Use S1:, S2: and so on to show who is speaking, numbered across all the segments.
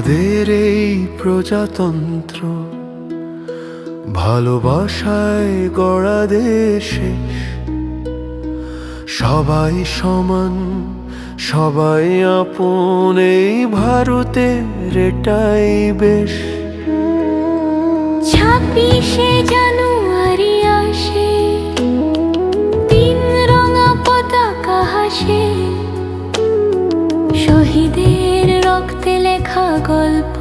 S1: আমাদের এই প্রজাতন্ত্র ভালোবাসায় গড়া দেশে সবাই সমান, সবাই আপন, এই ভারতের এটাই বেশ।
S2: 26শে জানুয়ারি আসে, 3 রঙা পতাকা হাসে, শহীদের রক্তে লেখা গল্প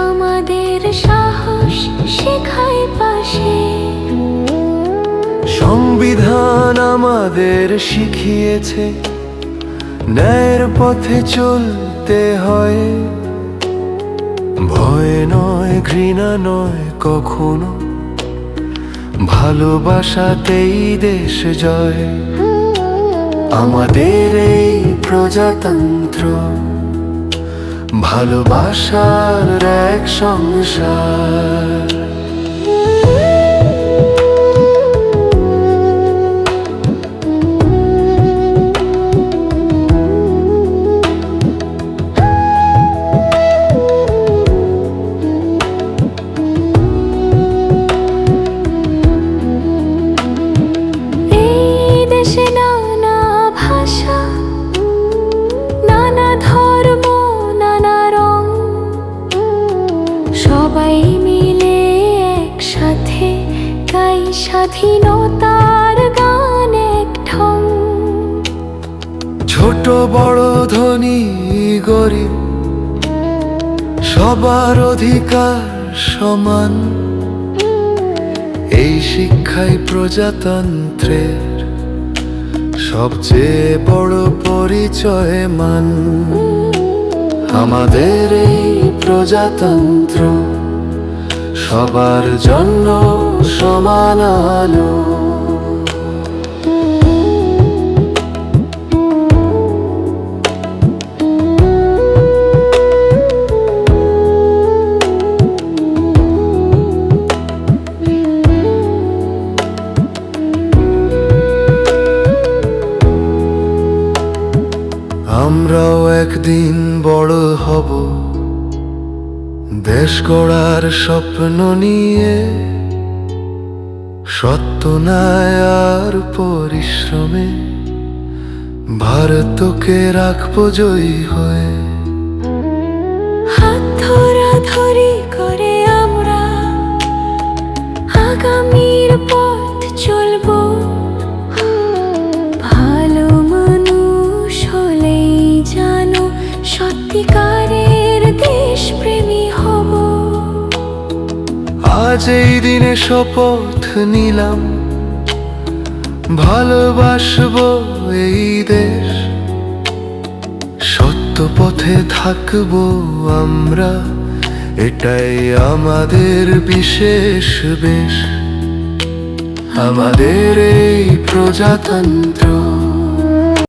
S2: আমাদের সাহস শেখায় পাশে।
S1: সংবিধান আমাদের শিখিয়েছে ন্যায়ের পথে চলতে হয়, ভয় নয়, ঘৃণা নয় কখনো, ভালোবাসাতেই দেশ জয়। আমাদের এই প্রজাতন্ত্র ভালোবাসার এক সংসার।
S2: সবাই মিলে একসাথে গাই স্বাধীনতার গান এক ঢং।
S1: ছোট বড় ধনী গরিব সবার অধিকার সমান, এই শিক্ষাই প্রজাতন্ত্রের সবচেয়ে বড় পরিচয় মান। আমাদের এই প্রজাতন্ত্র সবার জন্য সমান আলো। আমরাও একদিন বড় হব, দেশ গড়ার স্বপ্ন নিয়ে, সত্য ন্যায় আর পরিশ্রমে ভারতকে রাখবো জয়ী হয়ে।
S2: হাত ধরাধরি করে আমরা আগামীর পথ চলবো, ভালো মানুষ হলেই জানো সত্যিকারের দেশপ্রেমী হব।
S1: আজ এই দিনে শপথ নিলাম, ভালোবাসবো এই দেশ, সত্য পথে থাকবো আমরা, এটাই আমাদের বিশেষ বেশ। আমাদের এই প্রজাতন্ত্র